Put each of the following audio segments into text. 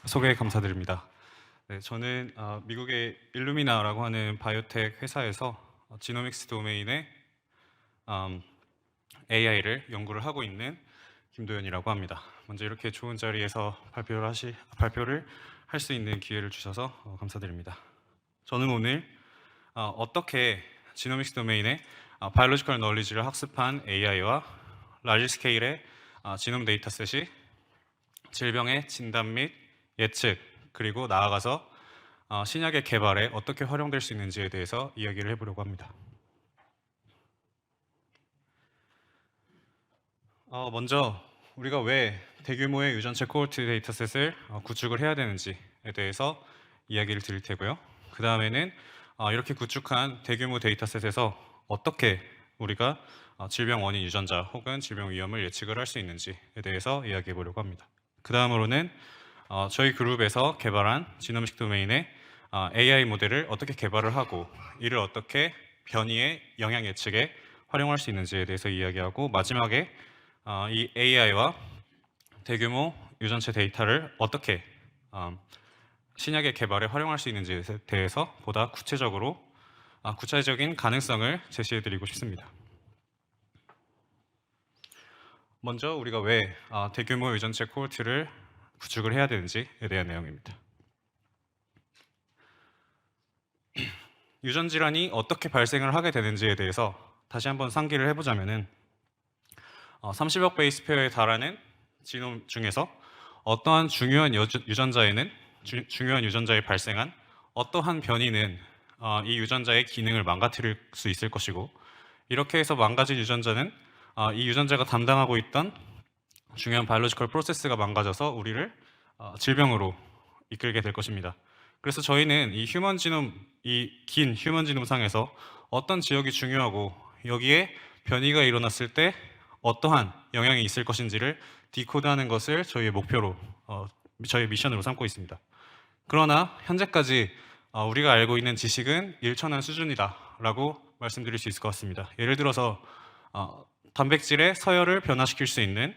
소개 감사드립니다. 네, 저는 미국의 일루미나라고 하는 바이오텍 회사에서 지노믹스 도메인의 AI를 연구를 하고 있는 김도현이라고 합니다. 먼저 이렇게 좋은 자리에서 발표를 할 수 있는 기회를 주셔서 감사드립니다. 저는 오늘 어떻게 지노믹스 도메인의 바이올로지컬 너리지를 학습한 AI와 라지 스케일의 지놈 데이터셋이 질병의 진단 및 예측, 그리고 나아가서 신약의 개발에 어떻게 활용될 수 있는지에 대해서 이야기를 해보려고 합니다. 먼저 우리가 왜 대규모의 유전체 코호트 데이터셋을 구축을 해야 되는지에 대해서 이야기를 드릴 테고요. 그 다음에는 이렇게 구축한 대규모 데이터셋에서 어떻게 우리가 질병 원인 유전자 혹은 질병 위험을 예측을 할 수 있는지에 대해서 이야기해 보려고 합니다. 그 다음으로는 저희 그룹에서 개발한 지노믹 도메인의 AI 모델을 어떻게 개발을 하고 이를 어떻게 변이의 영향 예측에 활용할 수 있는지에 대해서 이야기하고, 마지막에 이 AI와 대규모 유전체 데이터를 어떻게 신약의 개발에 활용할 수 있는지에 대해서 보다 구체적인 가능성을 제시해드리고 싶습니다. 먼저 우리가 왜 대규모 유전체 코호트를 구축을 해야 되는지에 대한 내용입니다. 유전 질환이 어떻게 발생을 하게 되는지에 대해서 다시 한번 상기를 해보자면은 30억 베이스 페어에 달하는 지놈 중에서 어떠한 중요한 유전자에 발생한 어떠한 변이는 이 유전자의 기능을 망가뜨릴 수 있을 것이고, 이렇게 해서 망가진 유전자는 이 유전자가 담당하고 있던 중요한 바이올로지컬 프로세스가 망가져서 우리를 질병으로 이끌게 될 것입니다. 그래서 저희는 이 긴 휴먼 지놈상에서 어떤 지역이 중요하고 여기에 변이가 일어났을 때 어떠한 영향이 있을 것인지를 디코드하는 것을 저희의 목표로, 저희의 미션으로 삼고 있습니다. 그러나 현재까지 우리가 알고 있는 지식은 일천한 수준이다라고 말씀드릴 수 있을 것 같습니다. 예를 들어서 단백질의 서열을 변화시킬 수 있는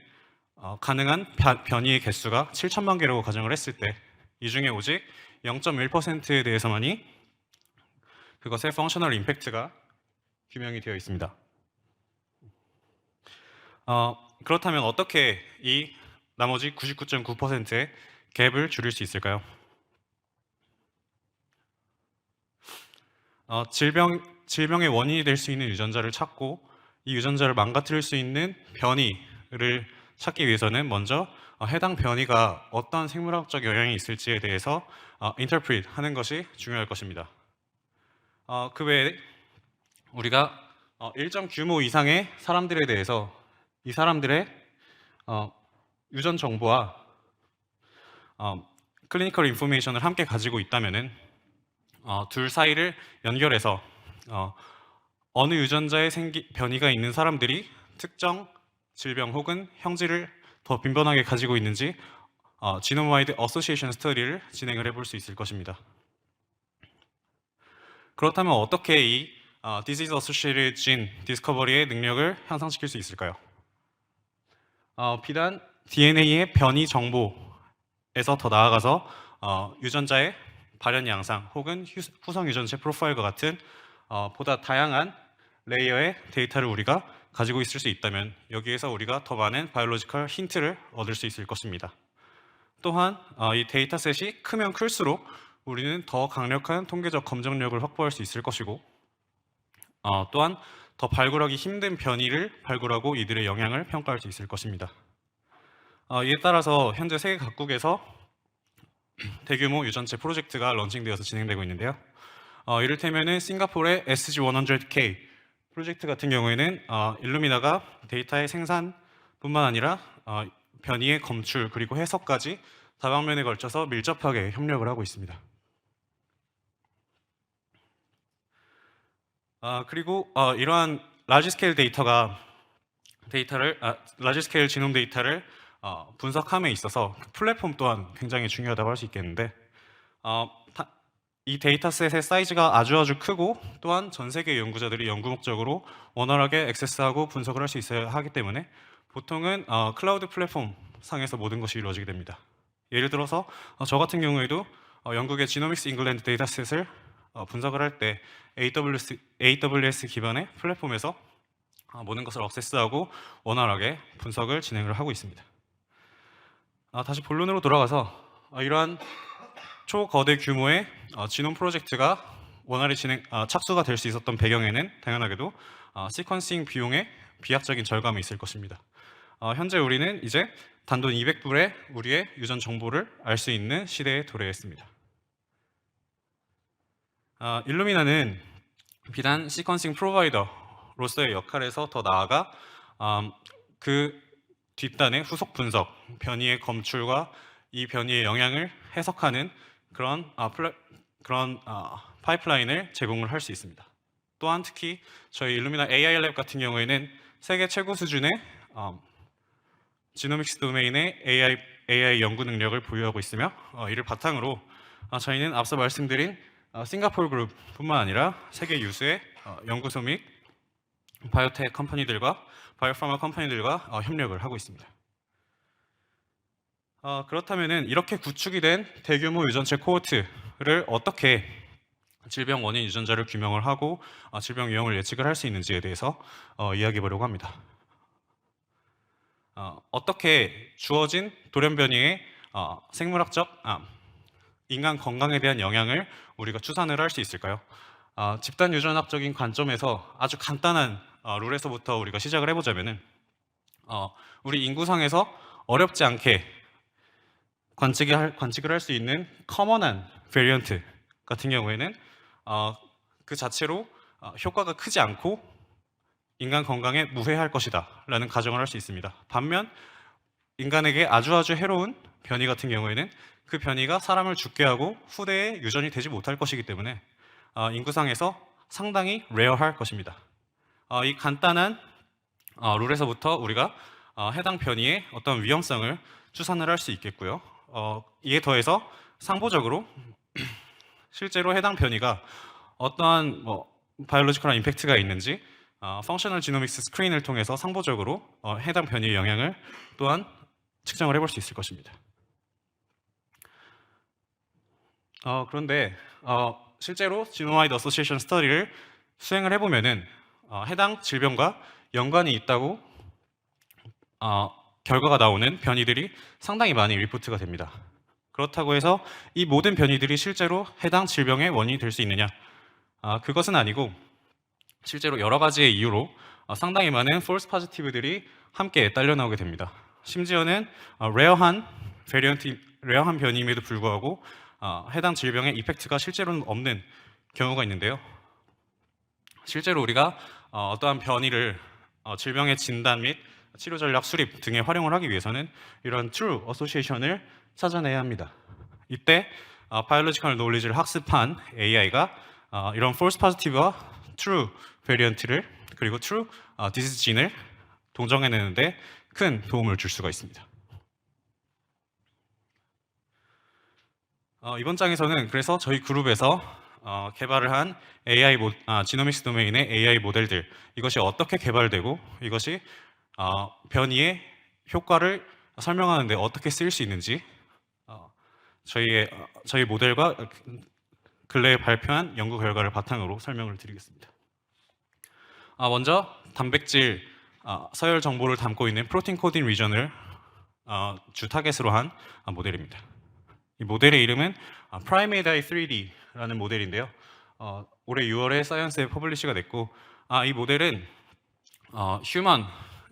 가능한 변이의 개수가 7천만 개라고 가정을 했을 때 이 중에 오직 0.1%에 대해서만이 그것의 펑셔널 임팩트가 규명이 되어 있습니다. 그렇다면 어떻게 이 나머지 99.9%의 갭을 줄일 수 있을까요? 질병의 원인이 될 수 있는 유전자를 찾고 이 유전자를 망가뜨릴 수 있는 변이를 찾기 위해서는 먼저 해당 변이가 어떤 생물학적 영향이 있을지에 대해서 interpret 하는 것이 중요할 것입니다. 그 외에 우리가 일정 규모 이상의 사람들에 대해서 이 사람들의 유전 정보와 클리니컬 인포메이션을 함께 가지고 있다면은 둘 사이를 연결해서 어느 유전자에 변이가 있는 사람들이 특정 질병 혹은 형질을 더 빈번하게 가지고 있는지 지놈 와이드 어소시에이션 스터디를 진행을 해볼 수 있을 것입니다. 그렇다면 어떻게 이 Disease Associated Gene Discovery의 능력을 향상시킬 수 있을까요? 비단 DNA의 변이 정보에서 더 나아가서 유전자의 발현 양상 혹은 후성 유전체 프로파일과 같은 보다 다양한 레이어의 데이터를 우리가 가지고 있을 수 있다면 여기에서 우리가 더 많은 바이올로지컬 힌트를 얻을 수 있을 것입니다. 또한 이 데이터셋이 크면 클수록 우리는 더 강력한 통계적 검증력을 확보할 수 있을 것이고, 또한 더 발굴하기 힘든 변이를 발굴하고 이들의 영향을 평가할 수 있을 것입니다. 이에 따라서 현재 세계 각국에서 대규모 유전체 프로젝트가 런칭되어서 진행되고 있는데요. 이를테면은 싱가포르의 SG100K 프로젝트 같은 경우에는 일루미나가 데이터의 생산뿐만 아니라 변이의 검출 그리고 해석까지 다방면에 걸쳐서 밀접하게 협력을 하고 있습니다. 그리고 이러한 라지 스케일 라지 스케일 지놈 데이터를 분석함에 있어서 플랫폼 또한 굉장히 중요하다고 할 수 있겠는데, 이 데이터셋의 사이즈가 아주 크고 또한 전 세계 연구자들이 연구 목적으로 원활하게 액세스하고 분석을 할 수 있어야 하기 때문에 보통은 클라우드 플랫폼 상에서 모든 것이 이루어지게 됩니다. 예를 들어서 저 같은 경우에도 영국의 지노믹스 잉글랜드 데이터셋을 분석을 할 때 AWS 기반의 플랫폼에서 모든 것을 액세스하고 원활하게 분석을 진행을 하고 있습니다. 다시 본론으로 돌아가서 이러한 초거대 규모의 지놈 프로젝트가 원활히 착수가 될 수 있었던 배경에는 당연하게도 시퀀싱 비용의 비약적인 절감이 있을 것입니다. 현재 우리는 이제 단돈 200불에 우리의 유전 정보를 알 수 있는 시대에 도래했습니다. 일루미나는 비단 시퀀싱 프로바이더로서의 역할에서 더 나아가 그 뒷단의 후속 분석, 변이의 검출과 이 변이의 영향을 해석하는 그런 파이프라인을 제공을 할 수 있습니다. 또한 특히 저희 일루미나 AI 랩 같은 경우에는 세계 최고 수준의 지노믹스 도메인의 AI 연구 능력을 보유하고 있으며 이를 바탕으로 저희는 앞서 말씀드린 싱가포르 그룹뿐만 아니라 세계 유수의 연구소 및 바이오텍 컴퍼니들과 바이오파마 컴퍼니들과 협력을 하고 있습니다. 그렇다면 이렇게 구축이 된 대규모 유전체 코호트를 어떻게 질병 원인 유전자를 규명을 하고 질병 유형을 예측을 할 수 있는지에 대해서 이야기해 보려고 합니다. 어떻게 주어진 돌연 변이의 생물학적 인간 건강에 대한 영향을 우리가 추산을 할 수 있을까요? 집단 유전학적인 관점에서 아주 간단한 룰에서부터 우리가 시작을 해보자면은 우리 인구상에서 어렵지 않게 관측을 할 수 있는 커먼한 베리언트 같은 경우에는 그 자체로 효과가 크지 않고 인간 건강에 무해할 것이다 라는 가정을 할 수 있습니다. 반면 인간에게 아주 해로운 변이 같은 경우에는 그 변이가 사람을 죽게 하고 후대에 유전이 되지 못할 것이기 때문에 인구상에서 상당히 레어할 것입니다. 이 간단한 룰에서부터 우리가 해당 변이의 어떤 위험성을 추산을 할 수 있겠고요. 이에 더해서 상보적으로 실제로 해당 변이가 어떠한 바이올로지컬한 임팩트가 있는지 펑셔널 지노믹스 스크린을 통해서 상보적으로 해당 변이의 영향을 또한 측정을 해볼 수 있을 것입니다. 그런데 실제로 지노와이드 어소시에이션 스터디를 수행을 해보면은 해당 질병과 연관이 있다고 결과가 나오는 변이들이 상당히 많이 리포트가 됩니다. 그렇다고 해서 이 모든 변이들이 실제로 해당 질병의 원인이 될 수 있느냐? 그것은 아니고 실제로 여러 가지의 이유로 상당히 많은 false positive들이 함께 딸려 나오게 됩니다. 심지어는 레어한 변이임에도 불구하고 해당 질병의 이펙트가 실제로는 없는 경우가 있는데요. 실제로 우리가 어떠한 변이를 질병의 진단 및 치료 전략 수립 등에 활용을 하기 위해서는 이런 true association을 찾아내야 합니다. 이때 바이올로지컬 노리지를 학습한 AI가 이런 false positive와 true variant를 그리고 true disease gene을 동정해내는데 큰 도움을 줄 수가 있습니다. 이번 장에서는 그래서 저희 그룹에서 개발을 한 지노믹스 도메인의 AI 모델들, 이것이 어떻게 개발되고 이것이 변이의 효과를 설명하는 데 어떻게 쓰일 수 있는지 저희 모델과 근래에 발표한 연구 결과를 바탕으로 설명을 드리겠습니다. 먼저 단백질 서열 정보를 담고 있는 프로틴 코딩 리전을 주 타겟으로 한 모델입니다. 이 모델의 이름은 Primate 3D라는 모델인데요. 올해 6월에 사이언스에 퍼블리시가 됐고 이 모델은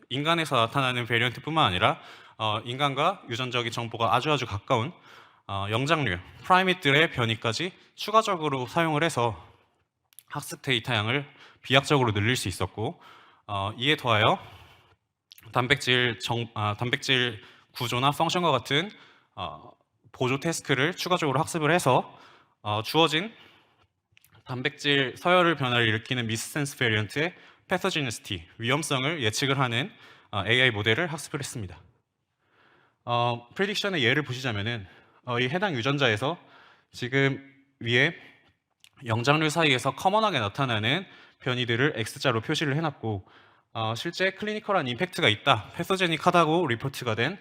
인간에서 나타나는 베리언트뿐만 아니라 인간과 유전적인 정보가 아주 가까운 영장류, 프라이밋들의 변이까지 추가적으로 사용을 해서 학습 데이터 양을 비약적으로 늘릴 수 있었고 이에 더하여 단백질 구조나 펑션과 같은 보조 태스크를 추가적으로 학습을 해서 주어진 단백질 서열을 변화를 일으키는 미스센스 베리언트의 패서지니스티, 위험성을 예측을 하는 AI 모델을 학습을 했습니다. 프레딕션의 예를 보시자면은 이 해당 유전자에서 지금 위에 영장류 사이에서 커먼하게 나타나는 변이들을 X자로 표시를 해놨고 실제 클리니컬한 임팩트가 있다, 패서제닉하다고 리포트가 된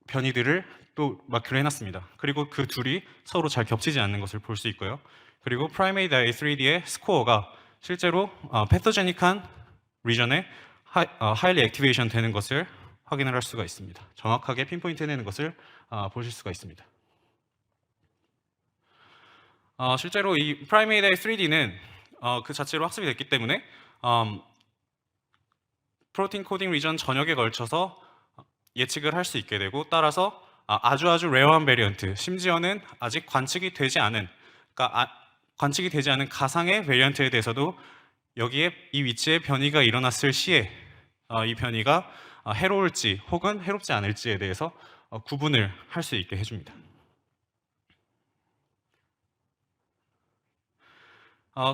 변이들을 또 마크를 해놨습니다. 그리고 그 둘이 서로 잘 겹치지 않는 것을 볼 수 있고요. 그리고 프라이메이드 i3D의 스코어가 실제로 패토제닉한 리전에 하일리 액티베이션 되는 것을 확인을 할 수가 있습니다. 정확하게 핀포인트 해내는 것을 보실 수가 있습니다. 실제로 이 프라이메이드 i3D는 그 자체로 학습이 됐기 때문에 프로틴 코딩 리전 전역에 걸쳐서 예측을 할 수 있게 되고, 따라서 아주 레어한 베리언트, 심지어는 아직 관측이 되지 않은, 그러니까 관측이 되지 않은 가상의 베리언트에 대해서도 여기에 이 위치에 변이가 일어났을 시에 이 변이가 해로울지 혹은 해롭지 않을지에 대해서 구분을 할 수 있게 해줍니다.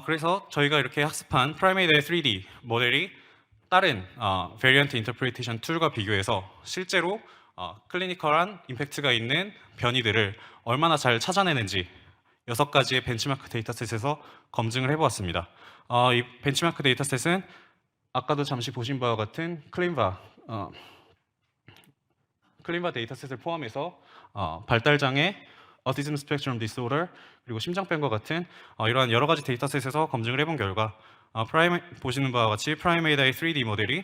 그래서 저희가 이렇게 학습한 프라이메이드 3D 모델이 다른 베리언트 인터프리테이션 툴과 비교해서 실제로 클리니컬한 임팩트가 있는 변이들을 얼마나 잘 찾아내는지 6가지의 벤치마크 데이터셋에서 검증을 해보았습니다. 이 벤치마크 데이터셋은 아까도 잠시 보신 바와 같은 클린바 데이터셋을 포함해서 발달장애, 어티즘 스펙트럼 디스오더, 그리고 심장병과 같은 이러한 여러 가지 데이터셋에서 검증을 해본 결과 보시는 바와 같이 프라이메이드 i3D 모델이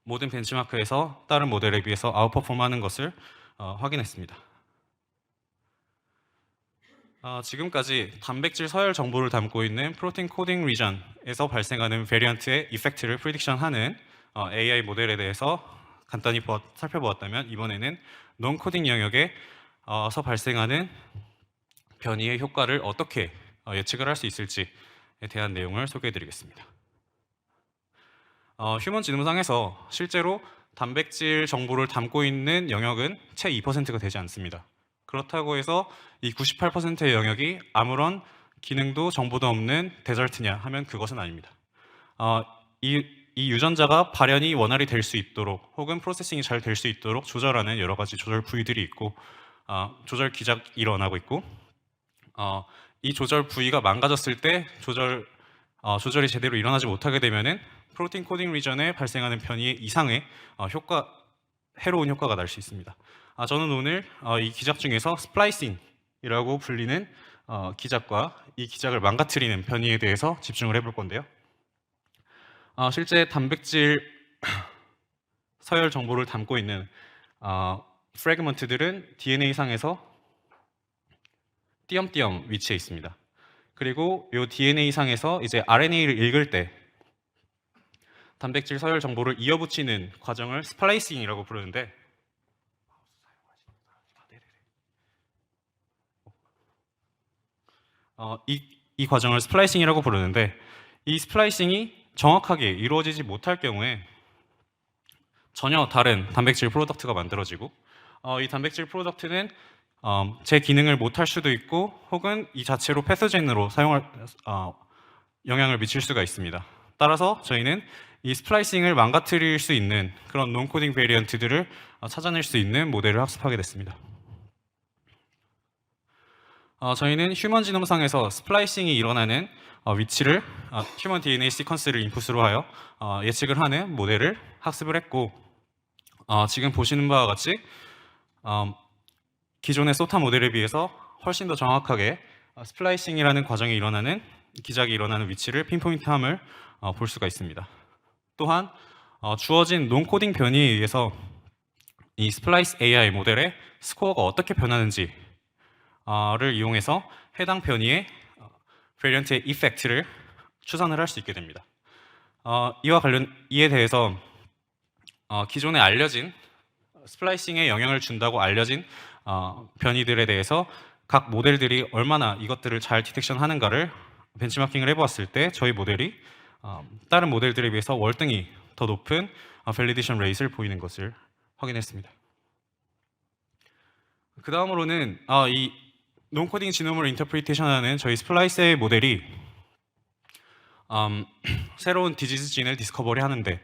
모든 벤치마크에서 다른 모델에 비해서 아웃퍼폼하는 것을 확인했습니다. 지금까지 단백질 서열 정보를 담고 있는 프로틴 코딩 리전에서 발생하는 베리언트의 이펙트를 프리딕션하는 AI 모델에 대해서 간단히 살펴보았다면, 이번에는 논 코딩 영역에서 발생하는 변이의 효과를 어떻게 예측을 할 수 있을지에 대한 내용을 소개해드리겠습니다. 휴먼 지노상에서 실제로 단백질 정보를 담고 있는 영역은 채 2%가 되지 않습니다. 그렇다고 해서 이 98%의 영역이 아무런 기능도 정보도 없는 데절트냐 하면 그것은 아닙니다. 이 유전자가 발현이 원활히 될 수 있도록 혹은 프로세싱이 잘 될 수 있도록 조절하는 여러 가지 조절 부위들이 있고, 조절 기작이 일어나고 있고, 이 조절 부위가 망가졌을 때 조절이 제대로 일어나지 못하게 되면은 프로틴 코딩 리전에 발생하는 변이 이상의 해로운 효과가 날 수 있습니다. 저는 오늘 이 기작 중에서 스플라이싱이라고 불리는 기작과 이 기작을 망가뜨리는 변이에 대해서 집중을 해볼 건데요. 실제 단백질 서열 정보를 담고 있는 프래그먼트들은 DNA상에서 띄엄띄엄 위치해 있습니다. 그리고 이 DNA상에서 이제 RNA를 읽을 때 단백질 서열 정보를 이어붙이는 과정을 스플라이싱이라고 부르는데, 이 과정을 스플라이싱이라고 부르는데, 이 스플라이싱이 정확하게 이루어지지 못할 경우에 전혀 다른 단백질 프로덕트가 만들어지고, 이 단백질 프로덕트는 제 기능을 못할 수도 있고 혹은 이 자체로 패서젠으로 영향을 미칠 수가 있습니다. 따라서 저희는 이 스플라이싱을 망가뜨릴 수 있는 그런 논코딩 베리언트들을 찾아낼 수 있는 모델을 학습하게 됐습니다. 저희는 휴먼 지놈상에서 스플라이싱이 일어나는 위치를 휴먼 DNA 시퀀스를 인풋으로 하여 예측을 하는 모델을 학습을 했고, 지금 보시는 바와 같이 기존의 소타 모델에 비해서 훨씬 더 정확하게 스플라이싱이라는 과정이 일어나는, 기작이 일어나는 위치를 핀포인트함을 볼 수가 있습니다. 또한 주어진 논코딩 변이에 의해서 이 스플라이스 AI 모델의 스코어가 어떻게 변하는지를 이용해서 해당 변이의 베리언트의 이펙트를 추산을 할 수 있게 됩니다. 이에 대해서 기존에 알려진 스플라이싱에 영향을 준다고 알려진 변이들에 대해서 각 모델들이 얼마나 이것들을 잘 디텍션하는가를 벤치마킹을 해보았을 때 저희 모델이 다른 모델들에 비해서 월등히 더 높은 밸리데이션 레이트를 보이는 것을 확인했습니다. 그 다음으로는 이 논코딩 지노멀 인터프리테이션하는 저희 스플라이스의 모델이 새로운 디지즈 진을 디스커버리 하는데,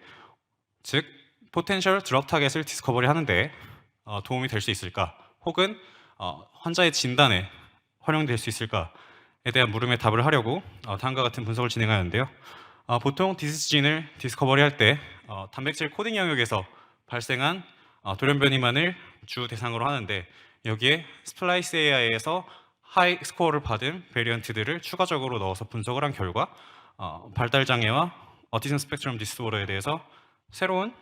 즉 포텐셜 드럭 타겟을 디스커버리 하는데 도움이 될 수 있을까, 혹은 환자의 진단에 활용될 수 있을까에 대한 물음에 답을 하려고 다음과 같은 분석을 진행하는데요. 보통 디지즈 진을 디스커버리 할 때 단백질 코딩 영역에서 발생한 돌연 변이만을 주 대상으로 하는데, 여기에 스플라이스 AI에서 하이 스코어를 받은 베리언트들을 추가적으로 넣어서 분석을 한 결과 발달 장애와 오티즘 스펙트럼 디스오더에 대해서 새로운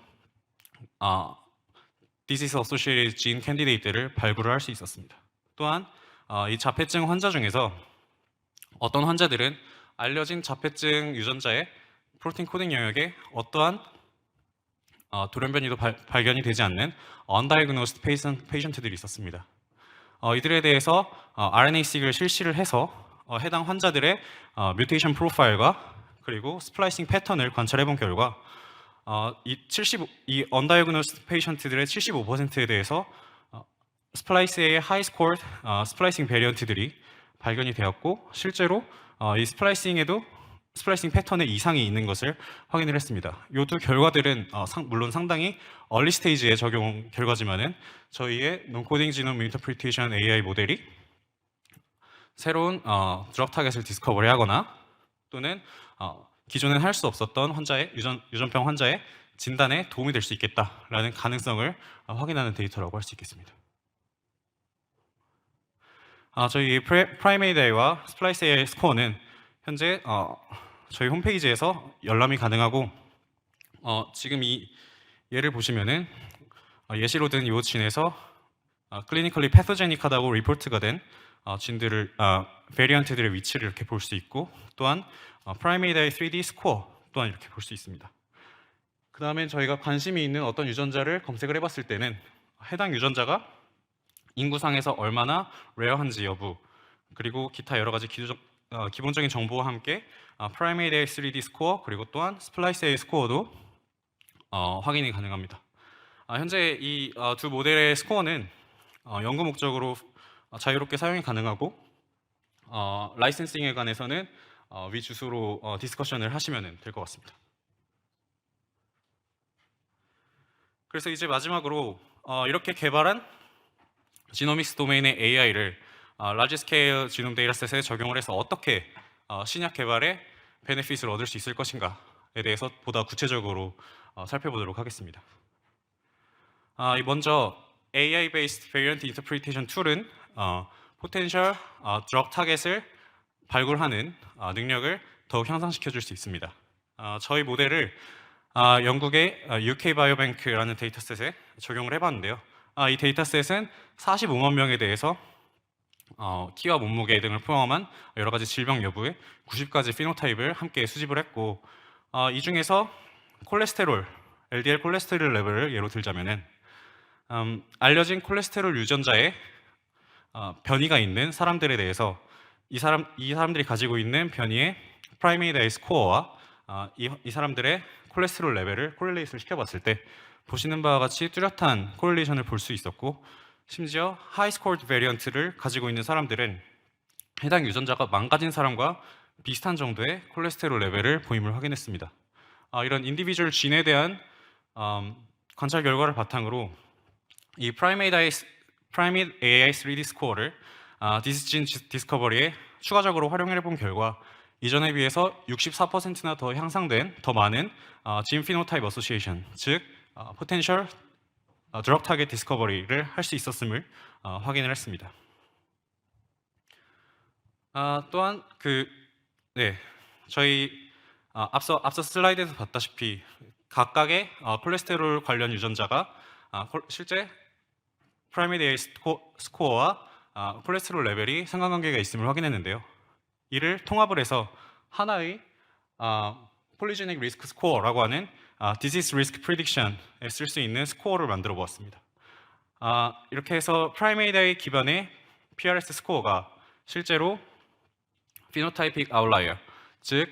디지스 어소시에이티드 진 캔디데이트를 발굴을 할 수 있었습니다. 또한 이 자폐증 환자 중에서 어떤 환자들은 알려진 자폐증 유전자의 프로틴 코딩 영역에 어떠한 돌연변이도 발견이 되지 않는 undiagnosed patient들이 있었습니다. 이들에 대해서 RNA-seq을 실시를 해서 해당 환자들의 뮤테이션 프로파일과 그리고 스플라이싱 패턴을 관찰해 본 결과 이 undiagnosed patient들의 75%에 대해서 스플라이스의 하이 스코어 스플라이싱 베리언트들이 발견이 되었고 실제로 이 스플라이싱 패턴에 이상이 있는 것을 확인을 했습니다. 이 두 결과들은 물론 상당히 얼리 스테이지의 적용 결과지만은 저희의 논코딩 지놈 인터프리테이션 AI 모델이 새로운 드럭 타겟을 디스커버리 하거나 또는 기존엔 할 수 없었던 환자의 유전병 환자의 진단에 도움이 될 수 있겠다라는 가능성을 확인하는 데이터라고 할 수 있겠습니다. 저희 프라이메이드 AI와 스플라이스 AI 스코어는 현재 저희 홈페이지에서 열람이 가능하고 지금 이 예를 보시면은 예시로 든 이 진에서 클리니컬리 패소제닉하다고 리포트가 된 베리언트들의 위치를 이렇게 볼 수 있고 또한 프라이메이드 AI 3D 스코어 또한 이렇게 볼 수 있습니다. 그 다음에 저희가 관심이 있는 어떤 유전자를 검색을 해봤을 때는 해당 유전자가 인구상에서 얼마나 레어한지 여부 그리고 기타 여러 가지 기본적인 정보와 함께 프라이메이드 AI 3D 스코어 그리고 또한 스플라이스 AI 스코어도 확인이 가능합니다. 현재 이 두 모델의 스코어는 연구 목적으로 자유롭게 사용이 가능하고 라이센싱에 관해서는 위 주소로 디스커션을 하시면 될 것 같습니다. 그래서 이제 마지막으로 이렇게 개발한 지노믹스 도메인의 AI를 라지 스케일 지놈 데이터셋에 적용을 해서 어떻게 신약 개발에 베네핏을 얻을 수 있을 것인가에 대해서 보다 구체적으로 살펴보도록 하겠습니다. 먼저 AI-based variant interpretation 툴은 potential drug target을 발굴하는 능력을 더욱 향상시켜 줄 수 있습니다. 저희 모델을 영국의 UK 바이오뱅크라는 데이터셋에 적용을 해봤는데요. 이 데이터셋은 45만 명에 대해서 키와 몸무게 등을 포함한 여러 가지 질병 여부의 90가지 피노타입을 함께 수집을 했고 이 중에서 콜레스테롤, LDL 콜레스테롤 레벨을 예로 들자면은 알려진 콜레스테롤 유전자에 변이가 있는 사람들에 대해서 이 사람들이 가지고 있는 변이의 프라이메이드 AI 스코어와 이 사람들의 콜레스테롤 레벨을 코릴레이션을 시켜봤을 때 보시는 바와 같이 뚜렷한 코릴레이션을 볼 수 있었고 심지어 하이 스코어드 베리언트를 가지고 있는 사람들은 해당 유전자가 망가진 사람과 비슷한 정도의 콜레스테롤 레벨을 보임을 확인했습니다. 이런 인디비주얼 진에 대한 관찰 결과를 바탕으로 이 프라이메이드 AI 3D 스코어를 디스진 디스커버리에 추가적으로 활용해 본 결과 이전에 비해서 64%나 더 향상된 더 많은 진 피노타입 어소시에이션, 즉 포텐셜 드럭 타겟 디스커버리를 할 수 있었음을 확인을 했습니다. 또한 저희 앞서 슬라이드에서 봤다시피 각각의 콜레스테롤 관련 유전자가 실제 프라이메이드 AI 스코어와 콜레스테롤 레벨이 상관관계가 있음을 확인했는데요. 이를 통합을 해서 하나의 폴리제닉 리스크 스코어라고 하는 디지스 리스크 프리딕션에 쓸 수 있는 스코어를 만들어 보았습니다. 이렇게 해서 프라이메이드 AI 기반의 PRS 스코어가 실제로 피노타이픽 아웃라이어, 즉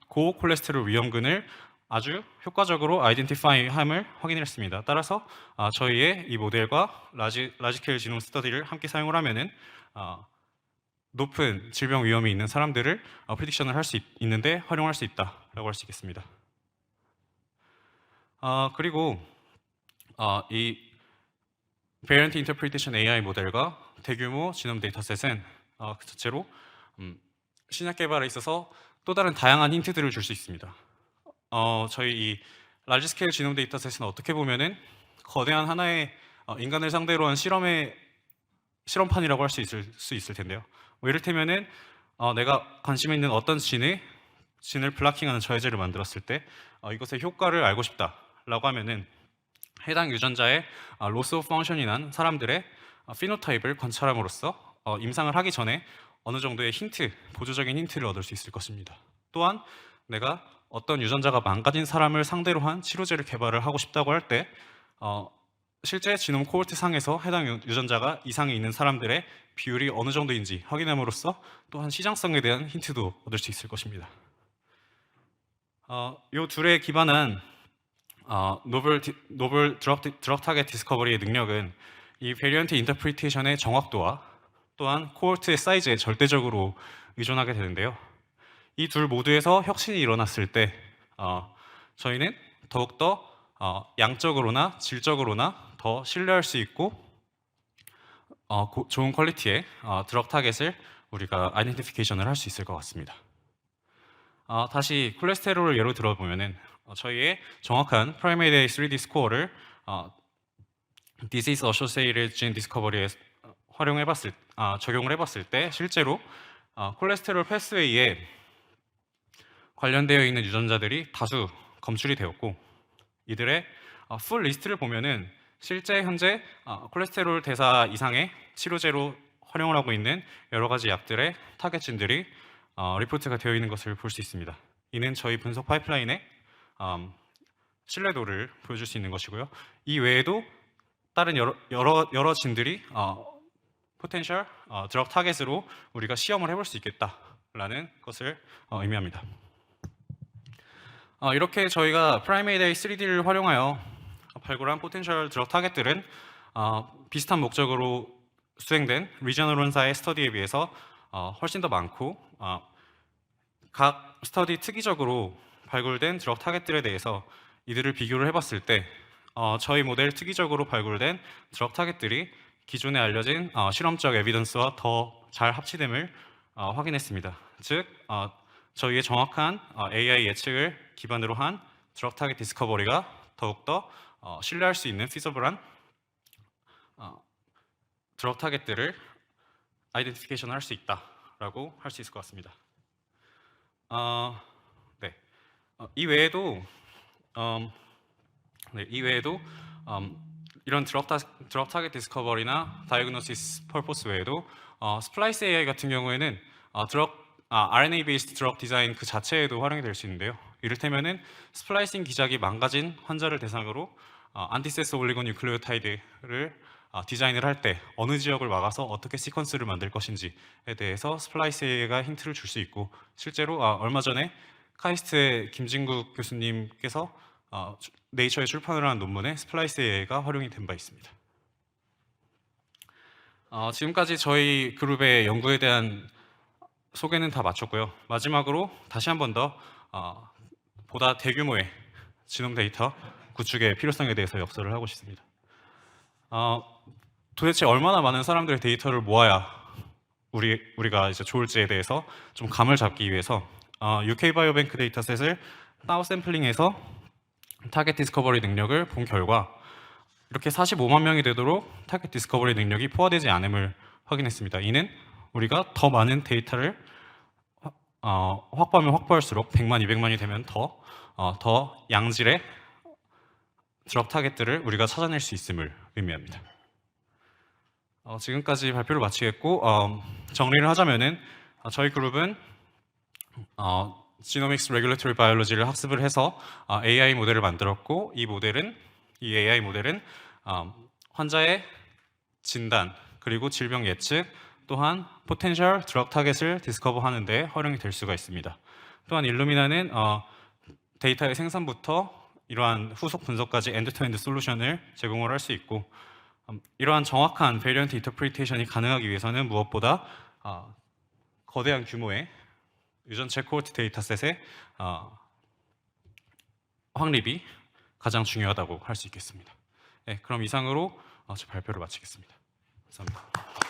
고콜레스테롤 위험군을 아주 효과적으로 아이덴티파이함을 확인했습니다. 따라서 저희의 이 모델과 라지스케일 지놈 스터디를 함께 사용을 하면은 높은 질병 위험이 있는 사람들을 프리딕션을 할 수 있는데 활용할 수 있다라고 할 수 있겠습니다. 그리고 이 Variant Interpretation AI 모델과 대규모 지놈 데이터셋은 그 자체로 신약 개발에 있어서 또 다른 다양한 힌트들을 줄 수 있습니다. 저희 이 라지 스케일 지놈 데이터셋은 어떻게 보면은 거대한 하나의 인간을 상대로 한 실험판이라고 할 수 있을 텐데요. 뭐 이를테면은 내가 관심 있는 어떤 진을 블락킹하는 저해제를 만들었을 때 이것의 효과를 알고 싶다라고 하면은 해당 유전자의 로스 오브 펑션이 난 사람들의 피노타입을 관찰함으로써 임상을 하기 전에 어느 정도의 보조적인 힌트를 얻을 수 있을 것입니다. 또한 내가 어떤 유전자가 망가진 사람을 상대로 한 치료제를 개발을 하고 싶다고 할 때 실제 지놈 코호르트 상에서 해당 유전자가 이상이 있는 사람들의 비율이 어느 정도인지 확인함으로써 또한 시장성에 대한 힌트도 얻을 수 있을 것입니다. 이 둘에 기반한 노벨 드럭 타겟 디스커버리의 능력은 이 베리언트 인터프리테이션의 정확도와 또한 코호르트의 사이즈에 절대적으로 의존하게 되는데요. 이 둘 모두에서 혁신이 일어났을 때 저희는 더욱더 양적으로나 질적으로나 더 신뢰할 수 있고 좋은 퀄리티의 드럭 타겟을 우리가 아이덴티피케이션을 할 수 있을 것 같습니다. 다시 콜레스테롤을 예로 들어보면은 저희의 정확한 프라이메리 3D 스코어를 Disease Associated Gene Discovery에 적용을 해봤을 때 실제로 콜레스테롤 패스웨이에 관련되어 있는 유전자들이 다수 검출이 되었고 이들의 풀 리스트를 보면은 실제 현재 콜레스테롤 대사 이상의 치료제로 활용을 하고 있는 여러 가지 약들의 타겟진들이 리포트가 되어 있는 것을 볼 수 있습니다. 이는 저희 분석 파이프라인의 신뢰도를 보여줄 수 있는 것이고요. 이 외에도 다른 여러 진들이 포텐셜 드럭 타겟으로 우리가 시험을 해볼 수 있겠다라는 것을 의미합니다. 이렇게 저희가 프라이메이데이 3D를 활용하여 발굴한 포텐셜 드럭 타겟들은 비슷한 목적으로 수행된 리저널론사의 스터디에 비해서 훨씬 더 많고 각 스터디 특이적으로 발굴된 드럭 타겟들에 대해서 이들을 비교를 해봤을 때 저희 모델 특이적으로 발굴된 드럭 타겟들이 기존에 알려진 실험적 에비던스와 더 잘 합치됨을 확인했습니다. 즉 저희의 정확한 AI 예측을 기반으로 한 드럭 타겟 디스커버리가 더욱더 신뢰할 수 있는 피저블한 드럭 타겟들을 아이덴티피케이션 할 수 있다라고 할 수 있을 것 같습니다. 네. 이 외에도 이런 드럭 타겟 디스커버리나 다이그노시스 퍼포스 외에도 스플라이스 AI 같은 경우에는 RNA 베이스드 드럭 디자인 그 자체에도 활용이 될 수 있는데요. 이를테면은 스플라이싱 기작이 망가진 환자를 대상으로 안티세스 올리고뉴클레오타이드를 디자인을 할 때 어느 지역을 막아서 어떻게 시퀀스를 만들 것인지에 대해서 스플라이스 AI가 힌트를 줄 수 있고 실제로 얼마 전에 카이스트의 김진국 교수님께서 네이처에 출판을 한 논문에 스플라이스 AI가 활용이 된 바 있습니다. 지금까지 저희 그룹의 연구에 대한 소개는 다 마쳤고요. 마지막으로 다시 한 번 더 보다 대규모의 지놈 데이터 구축의 필요성에 대해서 역설을 하고 싶습니다. 도대체 얼마나 많은 사람들의 데이터를 모아야 우리가 이제 좋을지에 대해서 좀 감을 잡기 위해서 UK 바이오뱅크 데이터셋을 다운 샘플링해서 타겟 디스커버리 능력을 본 결과 이렇게 45만 명이 되도록 타겟 디스커버리 능력이 포화되지 않음을 확인했습니다. 이는 우리가 더 많은 데이터를 확보하면 확보할수록 100만, 200만이 되면 더 양질의 드럭 타겟들을 우리가 찾아낼 수 있음을 의미합니다. 지금까지 발표를 마치겠고 정리를 하자면은 저희 그룹은 지노믹스 레귤레토리 바이올로지를 학습을 해서 AI 모델을 만들었고 이 AI 모델은 환자의 진단 그리고 질병 예측 또한 포텐셜 드럭 타겟을 디스커버 하는 데 활용이 될 수가 있습니다. 또한 일루미나는 데이터의 생산부터 이러한 후속 분석까지 엔드-투-엔드 솔루션을 제공을 할 수 있고 이러한 정확한 베리언트 인터프리테이션이 가능하기 위해서는 무엇보다 거대한 규모의 유전체 코호르트 데이터셋의 확립이 가장 중요하다고 할 수 있겠습니다. 네, 그럼 이상으로 제 발표를 마치겠습니다. 감사합니다.